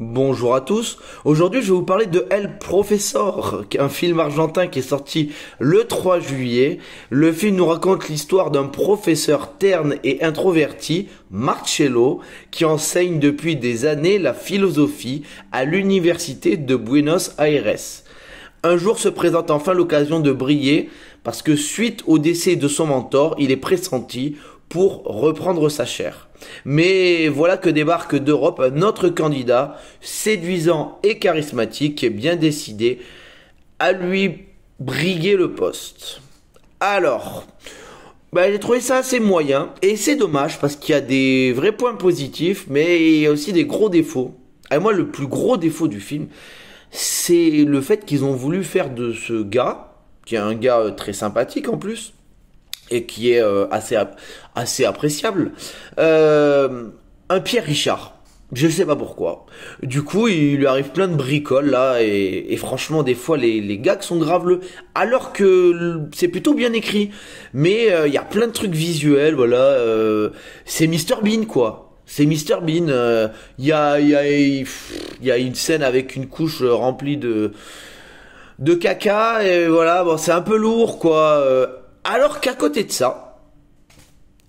Bonjour à tous. Aujourd'hui, je vais vous parler de El Professor, un film argentin qui est sorti le 3 juillet. Le film nous raconte l'histoire d'un professeur terne et introverti, Marcello, qui enseigne depuis des années la philosophie à l'université de Buenos Aires. Un jour se présente enfin l'occasion de briller parce que suite au décès de son mentor, il est pressenti pour reprendre sa chaire. Mais voilà que débarque d'Europe un autre candidat, séduisant et charismatique, bien décidé à lui briguer le poste. Alors, j'ai trouvé ça assez moyen, et c'est dommage parce qu'il y a des vrais points positifs, mais il y a aussi des gros défauts. Et moi, le plus gros défaut du film, c'est le fait qu'ils ont voulu faire de ce gars, qui est un gars très sympathique en plus, et qui est assez appréciable, un Pierre Richard. Je ne sais pas pourquoi. Du coup, il lui arrive plein de bricoles là, et franchement, des fois, les gags sont graveleux, alors que c'est plutôt bien écrit. Mais il y a plein de trucs visuels, voilà. C'est Mr Bean, quoi. C'est Mr Bean. Il y a une scène avec une couche remplie de caca, et voilà. Bon, c'est un peu lourd, quoi. Alors qu'à côté de ça,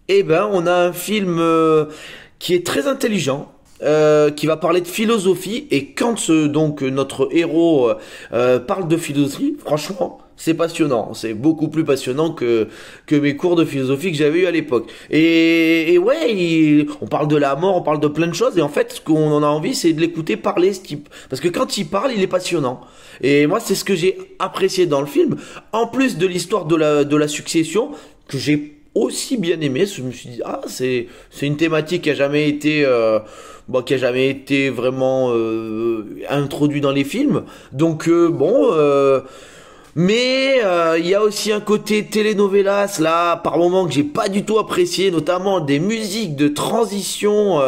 on a un film qui est très intelligent, qui va parler de philosophie, et quand donc notre héros parle de philosophie, franchement, c'est passionnant. C'est beaucoup plus passionnant que mes cours de philosophie que j'avais eu à l'époque. Et ouais, on parle de la mort, on parle de plein de choses, et en fait, ce qu'on en a envie, c'est de l'écouter parler, ce type. Parce que quand il parle, il est passionnant. Et moi, c'est ce que j'ai apprécié dans le film. En plus de l'histoire de la succession, que j'ai aussi bien aimé. Je me suis dit, c'est une thématique qui a jamais été vraiment introduite dans les films. Donc mais il y a aussi un côté telenovelas là par moment que j'ai pas du tout apprécié, notamment des musiques de transition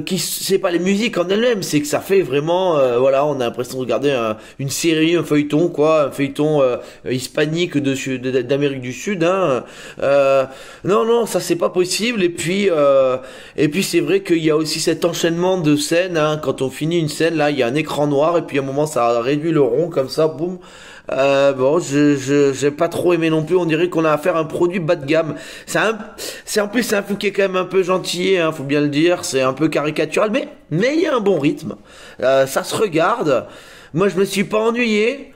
qui c'est pas les musiques en elles-mêmes, c'est que ça fait vraiment on a l'impression de regarder une série, un feuilleton hispanique d'Amérique du Sud non, ça c'est pas possible. Et puis c'est vrai qu'il y a aussi cet enchaînement de scènes quand on finit une scène là, il y a un écran noir et puis à un moment ça réduit le rond comme ça, boum. J'ai pas trop aimé non plus. On dirait qu'on a affaire à un produit bas de gamme. En plus c'est un film qui est quand même un peu gentil, faut bien le dire. C'est un peu caricatural, mais il y a un bon rythme. Ça se regarde. Moi, je me suis pas ennuyé.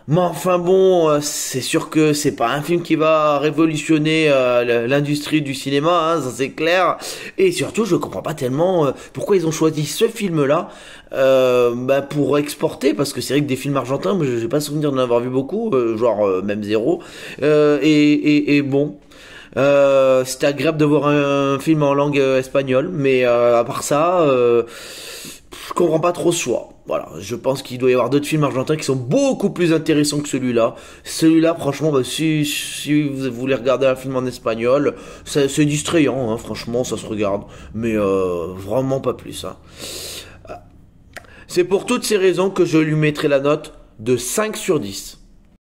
Mais enfin bon, c'est sûr que c'est pas un film qui va révolutionner l'industrie du cinéma, ça c'est clair. Et surtout, je comprends pas tellement pourquoi ils ont choisi ce film-là pour exporter, parce que c'est vrai que des films argentins, moi j'ai pas souvenir d'en avoir vu beaucoup, même zéro. C'était agréable de voir un film en langue espagnole, mais à part ça, je comprends pas trop ce choix. Voilà, je pense qu'il doit y avoir d'autres films argentins qui sont beaucoup plus intéressants que celui-là. Celui-là, franchement, si vous voulez regarder un film en espagnol, c'est distrayant, franchement, ça se regarde. Mais vraiment pas plus. C'est pour toutes ces raisons que je lui mettrai la note de 5 sur 10.